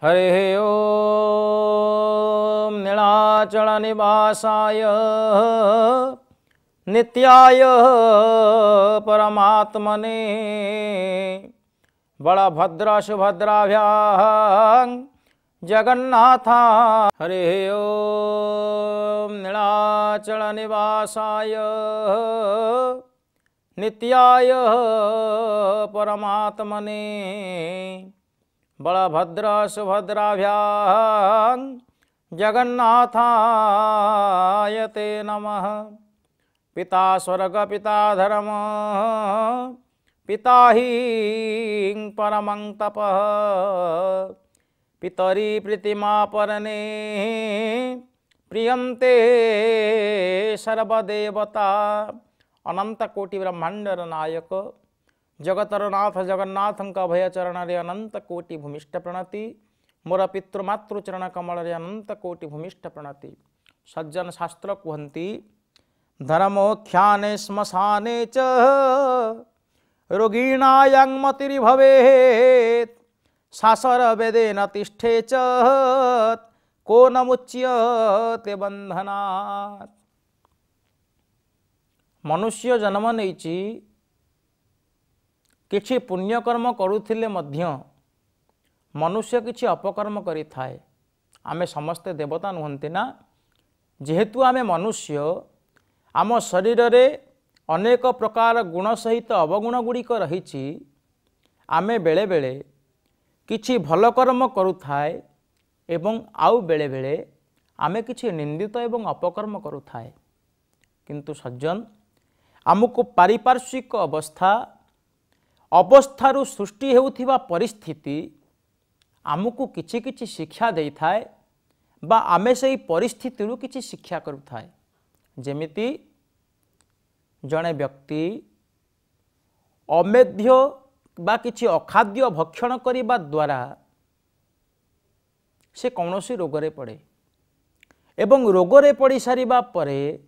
हरे ओम नीलाचल निवासाय नित्याय परमात्मने बलभद्र सुभद्राभ्यां जगन्नाथा। हरे ओम नीलाचल निवासाय नित्याय परमात्मने बलभद्र सुभद्राभ्यां जगन्नाथाय ते नमः। पिता स्वर्ग पिता धर्म पिता हि परमं तपः पितरी प्रीतिमा परने प्रियंते सर्वदेवता। अनंत कोटि ब्रह्मांडर नायक जगतर नाथ जगन्नाथंक अभय चरण रे अनंत कोटि भूमिष्ठ प्रणति। मोर पितृमातृ चरण कमल रे अनंत कोटि भूमिष्ठ प्रणति। सज्जन शास्त्र कहन्ति धर्मोख्याने श्मशाने च रोगीणायां मतिर् भवेत् शासर वेदेन तिष्ठे च को न मुच्यते बंधनात्। मनुष्य जन्म नेइछि किछि पुण्यकर्म करुथिले मध्य मनुष्य किछि अपकर्म करि थाए। आमे समस्ते देवता नुहंती ना, जेहेतु आमे मनुष्य आम शरीर रे अनेक प्रकार गुण सहित अवगुण गुड़िक रही। आमे बेले बेले किछि भल कर्म करुथाए एवं आउ बेले बेले आमे किछि निंदित एवं अपकर्म करुथाए। किंतु सज्जन आमको पारिपार्श्विक अवस्थारु सृष्टि हेउथिबा परिस्थिति आमको किछि किछि शिक्षा देई थाए बा आमे सेही परिस्थिति रु किछि शिक्षा करुथाए। जेमिति जड़े व्यक्ति अमेध्य बा किछि अखाद्य भक्षण करिबा द्वारा से कौनसी रोगरे पड़े एवं रोगरे पड़ी सारिबा परे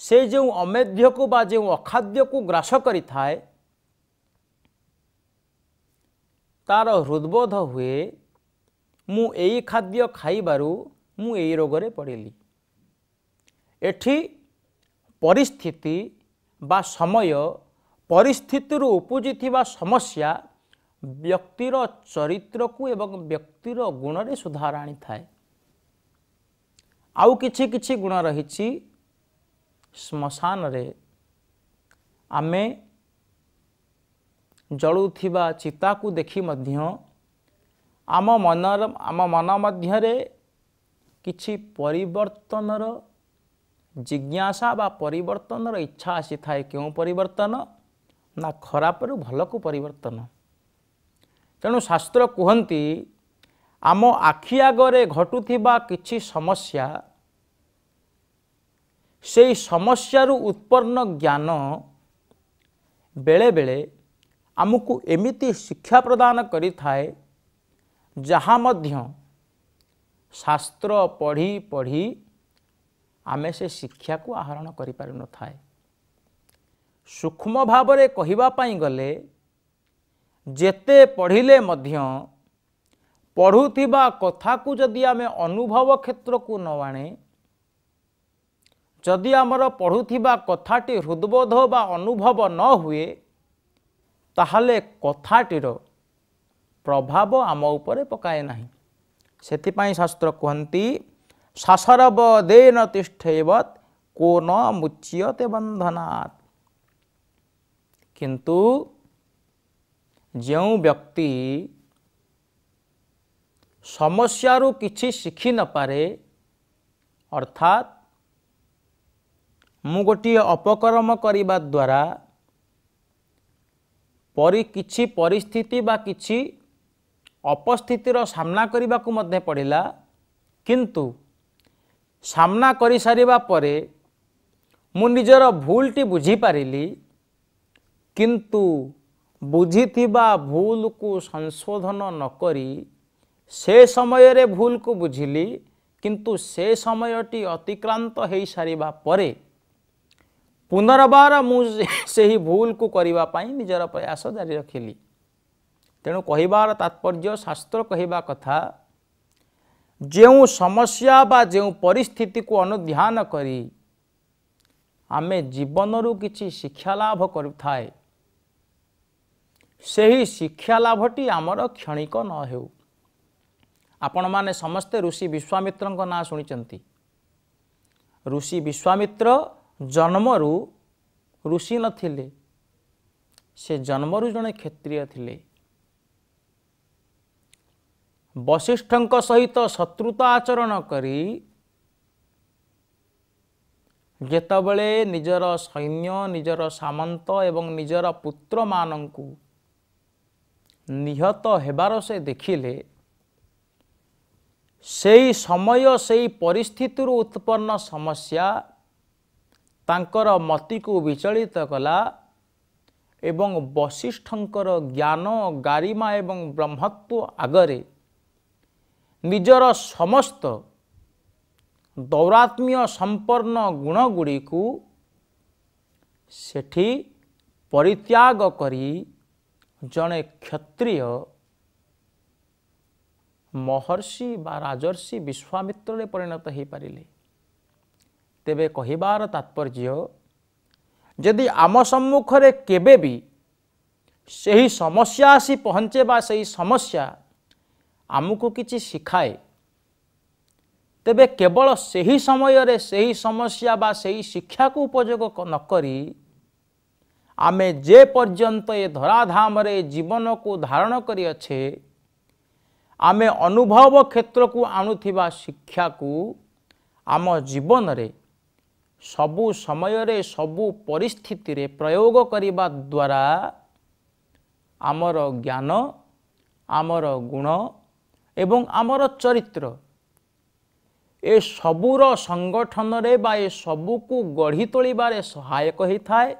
से जो अमेध्य को बा जो अखाद्य को ग्रास करि थाए तार हृदबोध हुए मु एई खाद्य खाइबारु मु एई रोगरे पड़िली। एठी परिस्थिति बा समय परिस्थिति उपजिथिबा समस्या व्यक्तिर चरित्र को एवं व्यक्तिर गुण रे सुधार आनी थाए। आउ किछि किछि गुण रहिछि श्मशान रे आमे जलुथिबा चिता को देखि मध्य आम मन मध्य किछि परिवर्तनर जिज्ञासा बा परिवर्तनर इच्छा आसी थाए। क्यों परिवर्तन ना खराब रु भल को परिवर्तन। तेणु शास्त्र कहन्ति आम आखि आगरे घटुथिबा किछि समस्या से समस्यारु उत्पन्न ज्ञान बेले बेले आमको एमिति शिक्षा प्रदान करि थाए जहाँ मध्य शास्त्र पढ़ी पढ़ी आमे से शिक्षा को आहरण करि पारि न थाए। सूक्ष्म भाव रे कहिबा पाई गले जेते पढ़िले मध्य पढ़ुथिबा कथा को जदि आमे अनुभव क्षेत्र को न आणे जदि आमर पढ़ुथिबा कथाटी हृदबोध बा अनुभव न हुए ताहले कथाटीर प्रभाव आम उपरे पकाए नाही। सेथिपाई शास्त्र कहन्ति शासरव देन तिष्ठेवत को न मुच्यते बंधनात्। किंतु जो व्यक्ति समस्यारु किछि शिखि न पारे अर्थात मु गोटे अपकर्म करिबा द्वारा किछि परिस्थिति बा किछि अपस्थितिर सामना करने को मध्य पड़िला किंतु सामना करि सारिबा परे मु निजर भूलटी बुझी पारिली किंतु बुझीथिबा भूल को संशोधन न करी से समय रे भूल को बुझिली किंतु से समयटी अतिक्रांत हो सारिबा परे पुनर्बार मु से ही भूल को करिबा पाई निजर प्रयास जारी रखिली। तेणु कहबार तात्पर्य शास्त्र कहवा कथा जो समस्या बा जो परिस्थिति को अनुध्यान करी आमे जीवन रु किछि शिक्षा लाभ करुथाए सही शिक्षा लाभटी आमर क्षणिक न हेउ। आपण माने समस्ते ऋषि विश्वामित्र ना शुणी। ऋषि विश्वामित्र जन्मरु ऋषि नथिले, से जन्मरु जने क्षत्रिय थिले। वशिष्ठंक सहित शत्रुता आचरण करी जेतबले निजर सैन्य निजर सामंत एवं निजर पुत्र मानंकु निहत हेबार से देखिले, सेई समय सेई परिस्थिति उत्पन्न समस्या तांकर मति को विचलित कला एवं वशिष्ठंकर ज्ञान गारिमा एवं ब्रह्मत्व आगरे निजर समस्त दौरात्म्य संपन्न गुण गुड़ी को सेठी परित्याग करी जड़े क्षत्रिय महर्षि बा राजर्षि विश्वामित्र परिणत हो पारिले। तेबे कहिबार तात्पर्य यदि आम सम्मुखरे केबे भी सही समस्या आसी पहुँचे बा सही समस्या आमको किछि शिखाए, तेबे केवल सही समय रे सही समस्या बा सही शिक्षा को उपयोग न करी आमे जे पर्यंत ए धराधाम रे जीवन को धारण करी अच्छे आमे अनुभव क्षेत्र को आणुथिबा शिक्षा को आम जीवन रे सबु समय रे सबु परिस्थिति रे प्रयोग करिबा द्वारा आमर ज्ञान आमर गुण एवं आमर चरित्र ए सबुर संगठन रे बा ए सबु को गढ़ी तोलिबारे सहायक होता है।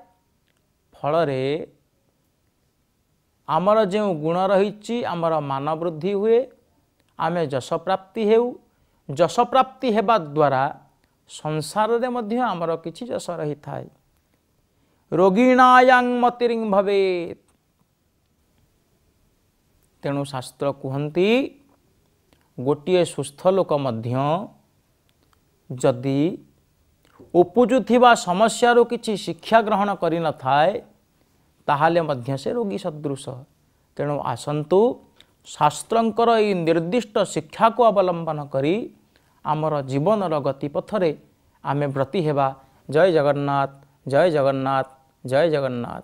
फलरे आमर जो गुण रही आमर मान वृद्धि हुए, आमे जश प्राप्ति हेउ, जश प्राप्ति हेबा द्वारा संसार रे मध्य आमर किछि जश रही थाए। रोगिणायां मतिरिंग भवेत। तेणु शास्त्र कहती गोटे सुस्थ लोक मध्य जदि उपजुथिबा समस्यारो किछि शिक्षा ग्रहण करि न थाए ताहाले मध्य से रोगी सदृश। तेणु आसंतु शास्त्रंकर ई निर्दिष्ट शिक्षा को अवलंबन करी आमर जीवन गति पथरे आमे व्रती हेबा। जय जगन्नाथ, जय जगन्नाथ, जय जगन्नाथ।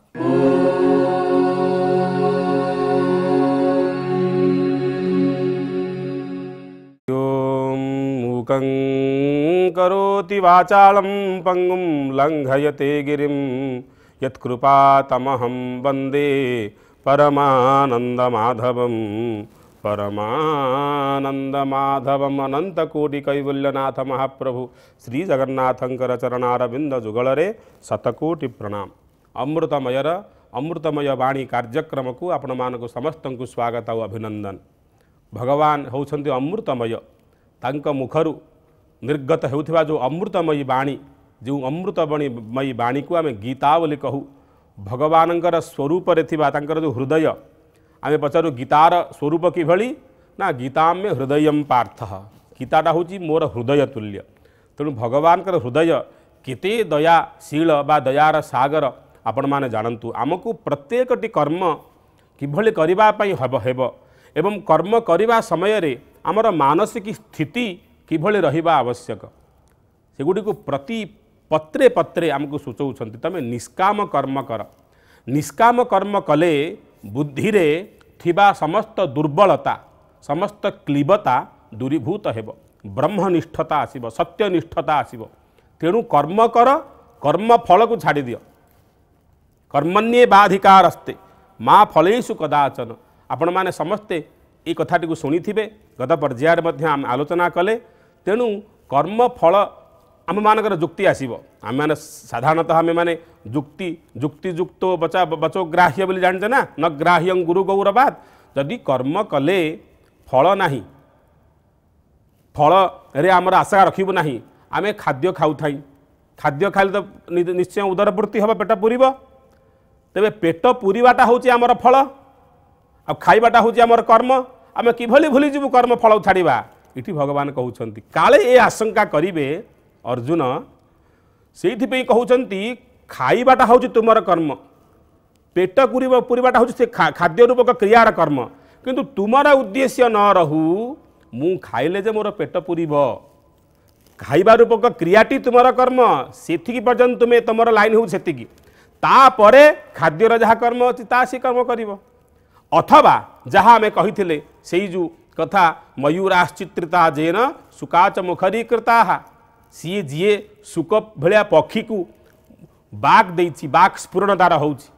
मूकं करोति वाचालं पंगुं लंघयते गिरिं यत्कृपातमहं वन्दे परमानन्दमाधवं परमानन्दमाधवम्। अनंतकोटिकैवल्यनाथ महाप्रभु श्री जगन्नाथंकर चरणारविंद जुगलरे शतकोटि प्रणाम। अमृतमयर अमृतमय वाणी कार्यक्रम को आपण मानक समस्त को स्वागत और अभिनंदन। भगवान होउछन्ति अमृतमय, तांक मुखरु निर्गत हेउथिबा जो अमृतमयी वाणी, जो अमृतमयी वाणी को आमे गीता बोली कहू। भगवानंकर स्वरूप रे थिबा तांकर जो हृदय आमे पचारू गीतार स्वरूप किभली ना गीता में हृदय पार्थ। गीताटा हूँ मोर हृदय तुल्य। तेणु भगवानकर हृदय केते दयाशील बा दयार सागर आपण माने जानतु। आमको प्रत्येकटी कर्म किभली करिबा पई हेब एवं कर्म करिबा समय रे आमर मानसिक स्थिति किभली रहिबा आवश्यक सेगुडी को प्रति पत्रे पत्रे आमको सूचौछन्ति। तमे निष्काम कर्म कर। निष्काम कर्म कले बुद्धि रे थिबा समस्त दुर्बलता समस्त क्लीबता दूरीभूत हेब, ब्रह्मनिष्ठता आसीब, सत्यनिष्ठता आसीब। तेणु कर्म कर, कर्म फल को छाड़ी दियो। कर्मण्ये बाधिकारस्ते माँ फलेषु कदाचन। आपण माने समस्ते ये कथाटी को शुणिथिबे, गत पर्यायर मध्य आलोचना कले। तेणु कर्म फल आम मानकर जुक्ति आसीबो। आम माने साधारणतः आम माने जुक्ति जुक्तो बचो ग्राह्य बोली जानते ना, न ग्राह्यं गुरु गौरवाद। जदि कर्म कले फल नाही, फल रे आमर आशा रखिबु नाही, आमे खाद्य खाऊ थाई, खाद्य खाइले तो निश्चय उदरपूर्ति हम, पेट पूरीब। तेबे पेट पूरीबाटा होची आमर फल। आ खाइबाटा हूँ आमर कर्म आम किभली भूलीजु कर्म फल छाड़ा ये भगवान कहते काले ये आशंका करेंगे अर्जुन से कहते खाइबाटा हूँ तुमर कर्म पेट पूरीबाटा हूँ से खाद्य रूपक क्रियार कर्म किंतु तुमर उद्देश्य न रहू मु खाइले जे मोर पेट पूरीब खाइबा रूपक क्रियाटी तुमर कर्म से पर्यंत तुम्हें तुमर लाइन हो तापर खाद्यर जहाँ कर्म अच्छी ता सी कर्म कर अथवा जहाँ आम कही से जो कथा मयूराश्चित्रिता जेन सुकाच मुखरीकृता सी जी सुक भाया पक्षी को बाक देछि बाक स्फुरणतार होउछि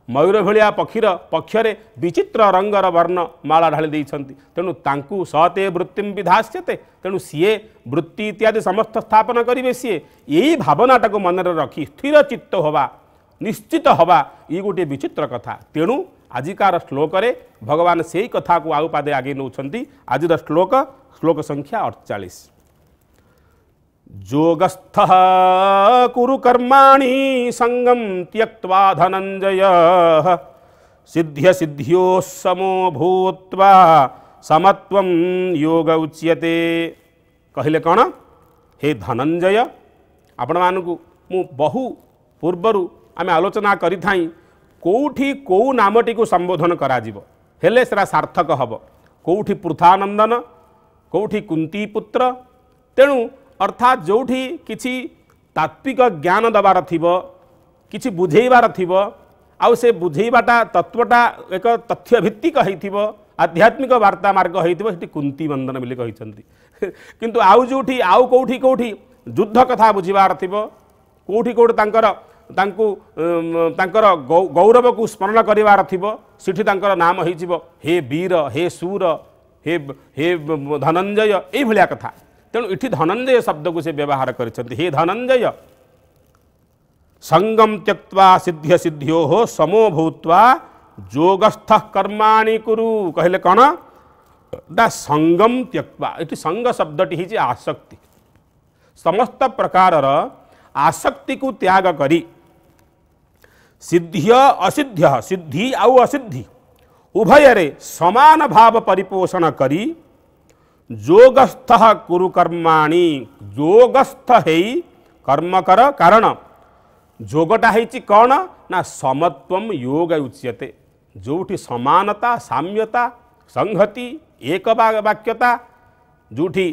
मयूर भाया पक्षीर पक्षरे विचित्र रंगर वर्ण माला ढाली देइछन्ति तेणु तांकु सते वृत्तिम विधास्यते तेणु सीए वृत्ति इत्यादि समस्त स्थापन करिवे सीए यही भावनाटा को मन रखी स्थिर चित्त हवा निश्चित हवा ये गोटे विचित्र कथा तेणु आजिकार श्लोक भगवान से ही कथा को आउ पादे आगे नौछन्ति आज श्लोक संख्या 48 जोगस्थः कुरु कर्माणि संगम त्यक्त्वा धनंजय सिद्ध्य सिद्ध्यो समो भूत्वा समत्वं योग उच्यते कहले कौन हे धनंजय आपण मानकु मु बहु पूर्वरु आमे आलोचना करि थाई कोठी को नामटी को संबोधन करा जिवो हेले सेरा सार्थक हब कोठी पृथानंदन कोठी कुंती पुत्र तेणु अर्थात जोठी किछि तात्विक ज्ञान दबार थिबो किछि बुझेइबार थिबो आउ से बुझेइबाटा तत्वटा एक तथ्य भित्तिक हेइथिबो आध्यात्मिक वार्ता मार्ग हेइथिबो सेठी कुंती वंदन बोली कहिसंती किंतु आउ जोठी आउ कोठी कोठी युद्ध कथा बुझिबार थिबो कोठी कोठी तांकर गौरव को स्मरण करिवार थिबो सेठी तांकर नाम हेइजिबो हे वीर हे सूर हे धनंजय एई भलिया कथा तेणु इठी धनंजय शब्द को से व्यवहार करिसंती हे धनंजय संगम त्यक्त्वा सिद्ध्य सिद्ध्यो हो समो भूत्वा जोगस्थ कर्माणि कुरु कहले कौन दा संगम त्यक्त्वा इठी संग शब्दटी हिची आसक्ति समस्त प्रकारर आसक्ति को त्याग करी सिद्ध्य असिद्ध्य सिद्धि आउ असिद्धि उभयरे समान भाव परिपोषण करी जोगस्थ कुरु कर्माणि जोगस्थ है कर्म कर कारण जोगटा है कौन ना समत्वम योग उच्यते जोठी समानता साम्यता संहति एक वाक्यता जोठी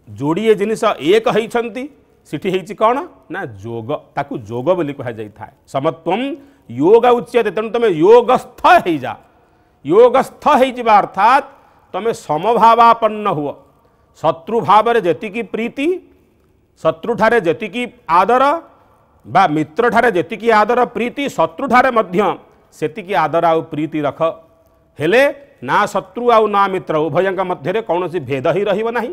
जोड़िए जिनिस एक होइछन्ति सिठी हेछि कौन ना जोग ताकू जोग बोली कहा जाई थाए समत्वम योग उच्यते तेणु तुम योगस्थ हो जा योगस्थ हो अर्थात तुम समभावापन्न हुआ शत्रु भाव रे जेतिकी प्रीति शत्रु ठारे जेतिकी आदर बा मित्र ठारे जेतिकी आदर प्रीति शत्रु ठारे मध्य सेतिकी आदर आउ प्रीति रख हेले ना शत्रु आउ ना मित्र उभयंक मध्य कौन सी भेद ही रहिबो नाही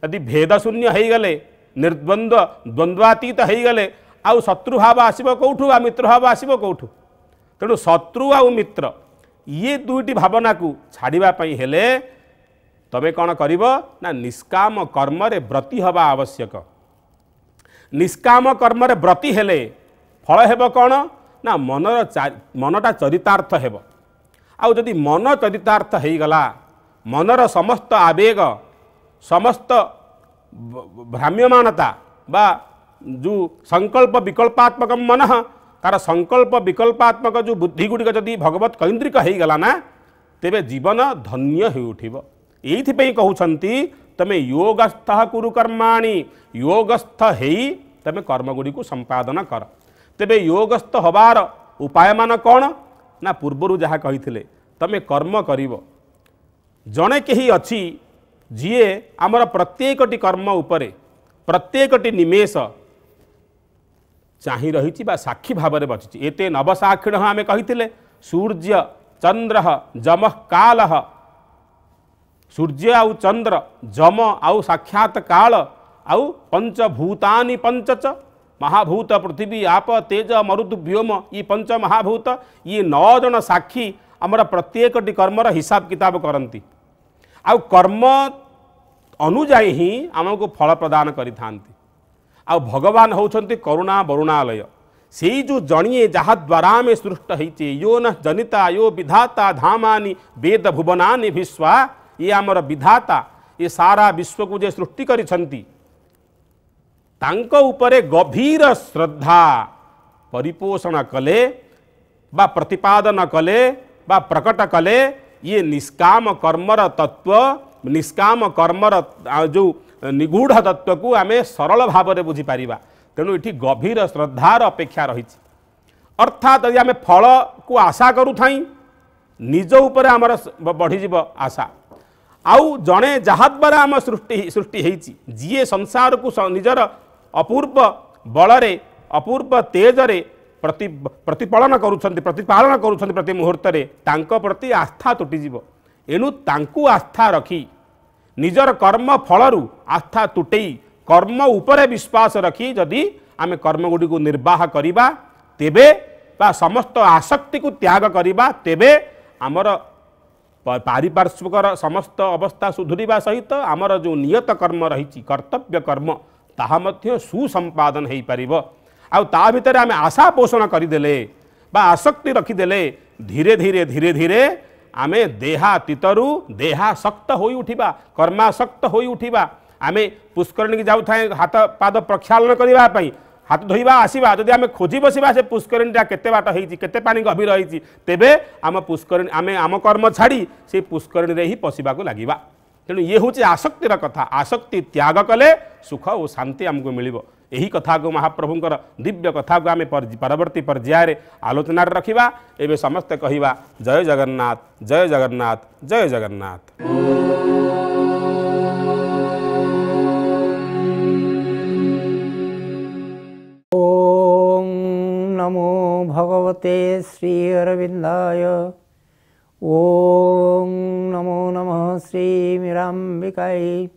यदि भेद शून्य हो गले निर्द्वंद्व द्वंद्वातीत हो गले आउ शत्रु भाव आसब कौठू आ मित्र भाव आसब कौठू तेणु शत्रु आउ मित्र ये दुईटी भावना को छाड़िबा पई हेले तबे कौन करिब ना निष्काम कर्म रे व्रती हवा आवश्यक निष्काम कर्म रे व्रती हेले फल हेब कौन ना मनटा चरितार्थ हेब आउ जदि मन चरितार्थ हो गला मनर समस्त आवेग समस्त भ्राम्यमानता बा जो संकल्प विकल्पात्मक मन तार संकल्प विकल्पात्मक जो बुद्धि गुड़िक जदि भगवत कैंद्रिक हो गला ना तेबे जीवन धन्य हो उठिब एइथिपई कहउछंती तमे योगस्थ कुरु कर्माणि योगस्थ हेई तमे कर्म गुड़ी को संपादन कर तेबे योगस्थ हबार उपाय मान कौन ना पूर्वरु जहाँ कही तमे कर्म करिवो जणे केही अछि जीए आमर प्रत्येकटी कर्म उपरे प्रत्येकटी निमेष चाही रही बा साक्षी भाव में बची एते नवसाक्षिण आम कही सूर्य चंद्र जम काल सूर्य आउ चंद्र जम आउ साक्षात काल आउ पंचभूतानि पंचच महाभूत पृथ्वी आप तेज मरुद व्योम ये पंच महाभूत ये 9 जन साक्षी आमर प्रत्येकटी कर्मर हिसाब किताब करती आउ कर्म अनुजाई ही आमको फल प्रदान करि थांती आउ भगवान होउछंती करुणा वरुणालय सेई जो जणिए जहा द्वारा आम सृष्ट होइचे यो न जनिता यो विधाता धामानि वेद भुवनानि विश्वा ये आमर विधाता ये सारा विश्व को जे सृष्टि करिसंती तांको उपरे गभीर श्रद्धा परिपोषण कले बा प्रतिपादन कले बा प्रकट कले ये निष्काम कर्मर तत्व निष्काम कर्मर जो निगूढ़ तत्व को आमे सरल भाव में बुझी पारिबा। तेणु ये गभीर श्रद्धार अपेक्षा रही अर्थात यदि आम फल को आशा करू थाई निज उपर आमर बढ़ीजीव आशा आउ जड़े जहाद्वारा आम सृष्टि होती जीए संसार को निजर अपूर्व बलरे अपूर्व तेजरे प्रतिपालन करुछंती प्रति मुहूर्त तांको प्रति आस्था तुटिजीव। एणु तांकु आस्था रखी निजर कर्म फलरू आस्था तुटेई कर्म उपरे विश्वास रखी जदि आमे कर्म गुडी को निर्वाह करिबा तेबे बा समस्त आसक्ति को त्याग करिबा तेबे आमर पारिपार्श्विकर समस्त अवस्था सुधुरिबा सहित आमर जो नियत कर्म रही कर्तव्य कर्म ताहा मध्य सुसंपादन हो पारिब। आ ता भितर आमे आशा पोषण करदेले बा आसक्ति रखिदेले धीरे धीरे धीरे धीरे आमे देहातीतरू देहासक्त हो उठिबा कर्मासक्त हो उठिबा। आमे पुष्करणी की जाऊ थाए हाथ पाद प्रक्षालन करने हाथ धोइबा आसवा जदि आम खोजी बसवा से पुष्करणीटा केते बाट होती केते पानी गभीर होती तेबे आम पुष्करणी आमे आम कर्म छाड़ी से पुष्करणी रे ही पशिबा को लागिबा। तेणु ये हूँ आसक्तिर कथा आसक्ति त्याग कले सुख और शांति आमको मिलिबो। यही कथा को महाप्रभुंकर दिव्य कथा को आम परवर्ती पर्यायर आलोचना रखिबा। एबे समस्ते कहिबा जय जगन्नाथ जय जगन्नाथ जय जगन्नाथ। ओम नमो भगवते श्री अरविंदाय। ओम नमो नमः श्री मीरांबिकाय।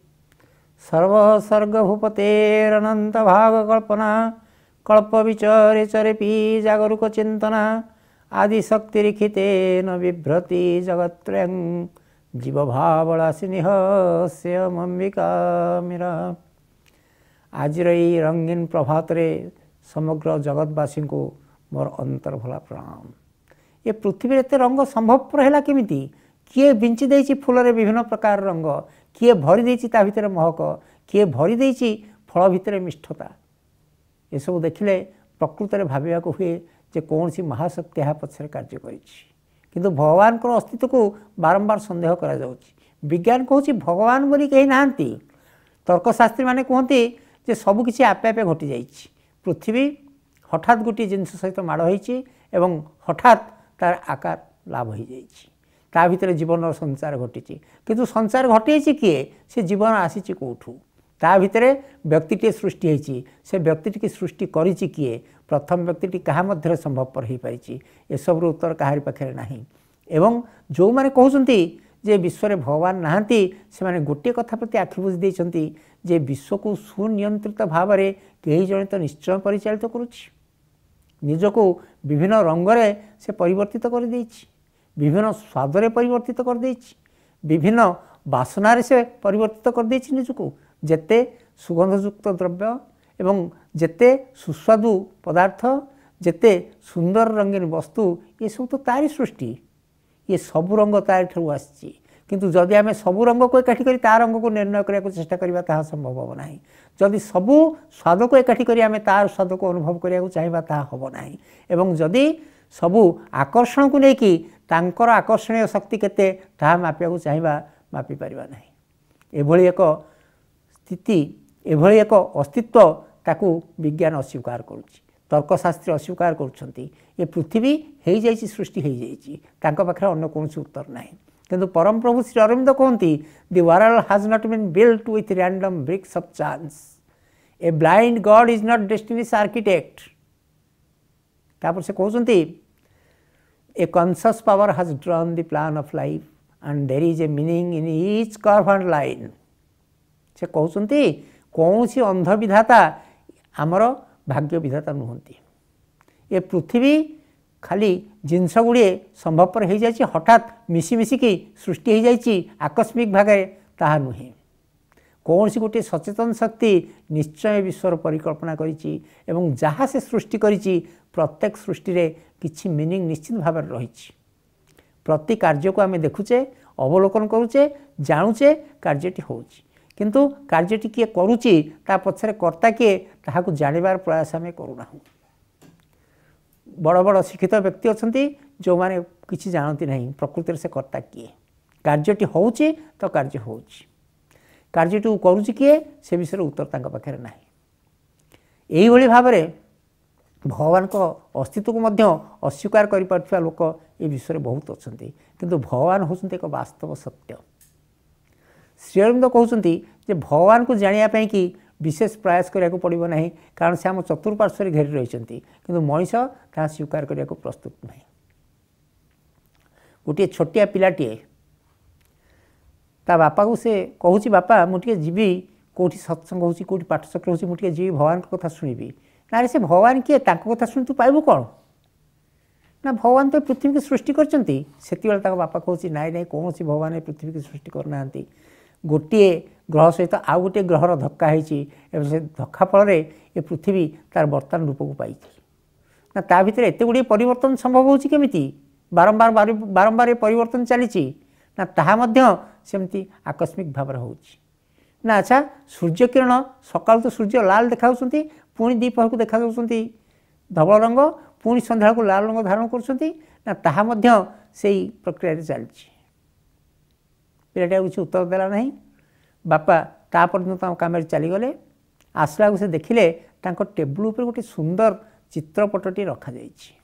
सर्वसर्गभूपतेरनंत भाग कल्पना कल्प विचरे चरेपि जागरूक चिंतना आदिशक्तिरिखिते न बिभ्रति जगत्त्रयं जीवभावराशिनिह स्यमंबिका मीरा। आज रही रंगीन प्रभात रे समग्र जगतवासी को मोर अंतर भला प्रणाम। ये पृथ्वी एत रंग संभवपर है केमिति किए बिंची देछि फूल रे विभिन्न प्रकार रंग किए भरी देछि ता भितर महक किए भरी देछि फल भितर मिष्ठता। ये सब देखिले प्रकृत में भाविया को हुए जे कौन सी महाशक्ति यहाँ पछरे कार्य करिछि किंतु भगवान को अस्तित्व को बारंबार संदेह करा जाउछि। विज्ञान कहूँ भगवान बोली कहीं नाहांती। तर्कशास्त्री माने कहते जे सब किछि आपे आपे घटी जाइछि। पृथ्वी हठात गोटे जिनस सहित माड़ होइछि एवं हठात तार आकार लाभ हो जाइछि। ता भितर जीवन संसार घटी किंतु संसार घटी किए से जीवन आसी कौठू ता भितर व्यक्तिटे सृष्टि होइछि से व्यक्तिटी की सृष्टि करिछि किए प्रथम व्यक्तिटी कहा मध्य संभवपर हो पारिछि ए सब उत्तर कहारी पाखे नाही। एवं जो माने कहउछंती जे विश्व में भगवान नहांती से माने गोटे कथा प्रति आखि बुझी देइछंती जे विश्व को सुनियंत्रित भाव में कई जन तो निश्चय परिचालित करुछि। निजको विभिन्न रंगरे से परिवर्तित कर देइछि विभिन्न स्वादरे परिवर्तित कर देइछि विभिन्न बासनारे से परिवर्तित कर देइछि निजको जेते सुगंधयुक्त द्रव्य एवं जेते सुस्वादु पदार्थ जेते सुंदर रंगीन वस्तु ये सब तो तारी सृष्टि। ये सबु रंग तार ठू आसी किंतु जदि आम सबु रंग को एकाठी करी ता रंग को निर्णय करने को चेष्टा करबा ताहा संभव हो नाही। जदि सबु स्वाद को एकाठी करी आम तार स्वाद को अनुभव करने को चाहिए ताहा हब नाही। एवं जदि सबु आकर्षण को लेकिन तांकर आकर्षणीय शक्ति केते ताहा मापिया को चाहिए मापी पारिबा नाही। एभली एक स्थिति एभली एक अस्तित्व ताकू विज्ञान अस्वीकार करुछि तर्कशास्त्री अस्वीकार करुछंती। ये पृथ्वी हो जाइछि सृष्टि हो जाइछि तांको पाखरे अन्य कोनोसी उत्तर नाही। किंतु परम प्रभु श्री अरविंद कहती the world has not been built with random bricks of chance a blind god is not destiny's architect. तापर से कहउछंती a conscious power has drawn the plan of life and there is a meaning in each curve and line. से कहउछंती कौनसी अंध विधाता आमर भाग्य विधाता नुहंती। ये पृथ्वी खाली जिनस गुड़िए संभवपर हो जाए हठात मिसी मिसिकी सृष्टि हो जाए आकस्मिक भागे ताहा नुहे। कौन सी गोटे सचेतन शक्ति निश्चय विश्वर परिकल्पना करिछि एवं जहाँ से सृष्टि करिछि प्रत्येक सृष्टि रे किछि मीनिंग निश्चित भाव रही। प्रति कार्य को आम देखुचे अवलोकन करुचे जानुचे कार्यटी होउछि किंतु कार्यटी किए करुछि ता पछरे कर्ता किए ताहाकु जानिबार प्रयास आम करूना। बड़ बड़ शिक्षित व्यक्ति अछंती जो माने किछि जानती नहीं प्रकृति से कर्ता किए कार्यटी होउछि तो कार्य होउछि कार्यटी करुछि किए से विषय उत्तर तांका पाखरे नाही। एही भली भाबरे भगवान को अस्तित्व को मध्य अस्वीकार करि पारथिबा लोक ए विषय में बहुत अछंती किंतु भगवान होउछंती एक वास्तव सत्य। श्री अरविंद कहउछंती जे भगवान को जानिया पई कि विशेष प्रयास करिया को पड़िबो नाही कारण से हम चतुर्पार्श्व घेरी रहिछंती किंतु मनीष ता स्वीकार करिया को प्रस्तुत नाही। गोटे छोटिया पिलाटीए ता बापा को से कहूँ बापा मुझे जीवी कौटी सत्संग होची कौटी पाठचक्र होची मुझे जीवी भगवान को कथा शुणिबी ना रे से भगवान किए तांको कथा शुणी तू पाइबू कौन ना भगवान तो पृथ्वी की सृष्टि करचंती सेति बेले ताको बापा कहूँ नाई नाई कौन सी भगवान पृथ्वी की सृष्टि करना गोटे ग्रह सहित आउ गोटे ग्रहर धक्का होती से धक्का फल ये पृथ्वी तार वर्तमान रूप को पाई ना ता भीतर एत गुड़े परिवर्तन संभव होची केमिति बारंबार बारंबार परिवर्तन चली ना ताहा मध्य सेमती आकस्मिक भाव होची ना। अच्छा सूर्य किरण सकाल तो सूर्य लाल देखा पुणी दीपहर को देखा धवल रंग पुणी संध्या को लाल रंग धारण कर ताहा मध्य सेई प्रक्रिया चलती। पिलाटा किसी उत्तर देला नहीं बापा तापर काम चलीगले आसला से देखिले टेबुल उपर गोटे सुंदर चित्रपटटी रखा जाइछि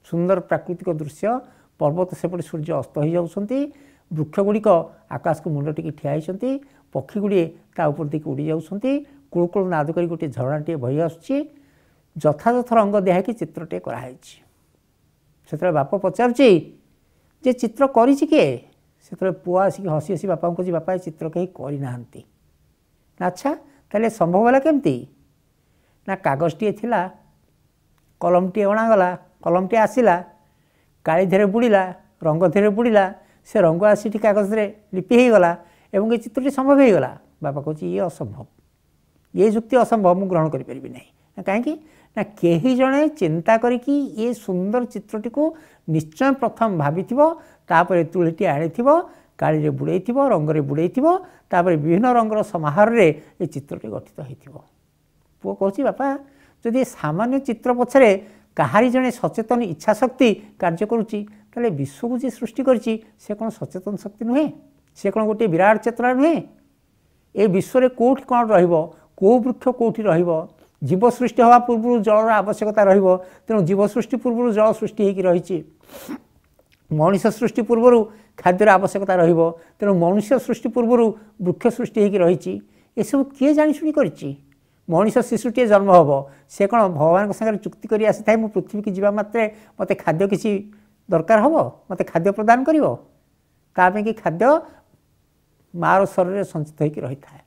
सुंदर प्राकृतिक दृश्य पर्वत सेपटे सूर्य अस्त हो जाउछंती वृक्ष गुड़िक आकाश को मुंड टिके ठिया होइछंती पक्षी गुड़िए ता ऊपर दिके उड़ी जाउछंती कुळकुळ नाद करी गोटे झरणाटे बही आसुछि यथायथ रंग दिहाकि चित्रटे कराइछि। सेतरे बाप पचारुछि जे चित्र करिछि किए से पुआ आसिक हसी हसी बापा को बापा चित्र कहीं करना। अच्छा ताले संभव होला केमती ना कागजटी थिला कलमटी अणागला कलमटी आसिला काली धीरे बुड़ीला रंग धीरे बुड़ीला से रंग आसी कागज रे लिपि हो गला एवं ये चित्रटी संभव हो गला। बापा कहूँ ये असंभव ये जुक्ति असंभव मुझे ग्रहण करें ना कहीं ना कहीं जड़े चिंता करिकी ये सुंदर चित्रटी को निश्चय प्रथम भाभी तापर तुलीटी आनी काली बुड़े रंगे बुड़े विभिन्न रंगर समाहार रे ये चित्रटी गठित हो। पुओ कहूँ बापा जदि सामान्य चित्र पछरे कहारी जड़े सचेतन इच्छा शक्ति कार्य करुच्ची ताले विश्व को जी सृष्टि करछि से कौन सचेतन शक्ति नुहे से कौन गोटे विराट चेतना नुहे ए विश्व में कौटी कौन रहिबो को वृक्ष कौटी रहिबो जीव सृष्टि हवा पूर्व जलर आवश्यकता रहिबो तेणु जीव सृष्टि पूर्व जल सृष्टि होगी रही मनुष्य सृष्टि पूर्व खाद्यर आवश्यकता रहिबो तेणु मनुष्य सृष्टि पूर्व वृक्ष सृष्टि होगी रही सब किए जाशुणी करिछि मनुष्य शिशुटे जन्म हम से कौन भगवान सागर चुक्ति कर आसी था पृथ्वी की जीवा मात्रे मत खाद्य किसी दरकार हम मत खाद्य प्रदान कर कि खाद्य मार शरीर संचित होकर रही था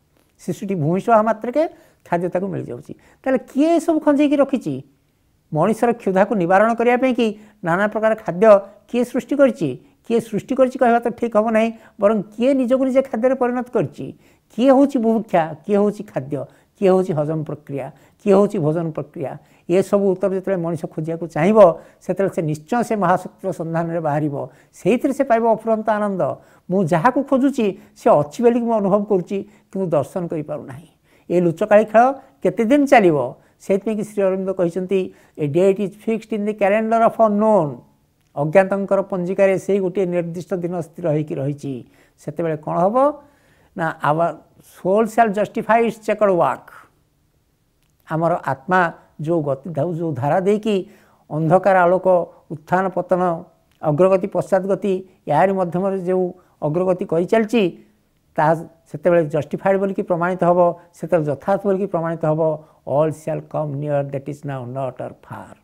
शिशुटी भूमिष्ठ हवा मात्रके खाद्य मिल जाऊँगी ताले किए सब खंजेकी रखी मनुष्यर क्षुधा को निवारण करने कि नाना प्रकार खाद्य किए सृष्टि किए सृष्टि कहवा तो ठीक हम ना बर किए निजक निजे खाद्य परिणत किए हूँ बुभुक्षा किए हूँ खाद्य किए हूँ हजम प्रक्रिया किए हूँ भोजन प्रक्रिया ये सब उत्तर जो मनुष्य खोजा चाहिए से निश्चय से महाशक्तिर सन्धान में बाहर से से पाइब अफुरंत आनंद मु जहाँ को खोजुची से अच्छी बोली मुझे अनुभव करुच्ची कि दर्शन करूना ये लुचकाड़ी खेल केते दिन चलो से श्री अरविंद कहते a date is fixed in the calendar of unknown अज्ञातर पंजिकार से गोटे निर्दिष्ट दिन स्थिर होकर रही से कौन हम ना our soul shall justify its checkered work आमर आत्मा जो गति जो धारा देकी अंधकार आलोक उत्थान पतन अग्रगति पश्चात गति यार मध्यम जो अग्रगति कर चलती से जस्टिफाइड बोलिकी प्रमाणित हम से यथार्थ बोलिकी प्रमाणित हम all shall come near that is now not और फार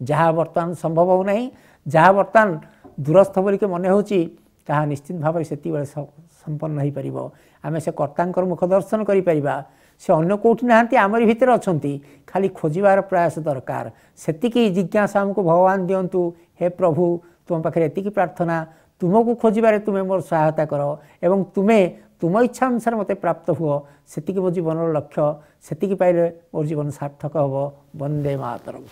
जहाँ बर्तमान संभव हो नहीं जहाँ बर्तमान दूरस्थ बोलिकी मन होची ताहा निश्चित भाव से संपन्न हो पार आम से कर्ता मुख दर्शन करा से अन्य कौटी नहांती आमरी भितर अछंती खाली खोजार प्रयास दरकार सेतिकी जिज्ञासा आमको भगवान दिंतु हे प्रभु तुम पाखे एतिकी प्रार्थना तुमको खोजारे तुम्हें मोर सहायता कर एवं तुम्हें तुम इच्छा अनुसार मत प्राप्त हुआ से मो जीवन लक्ष्य से पाइले मोर जीवन सार्थक हम। वंदे मातरम।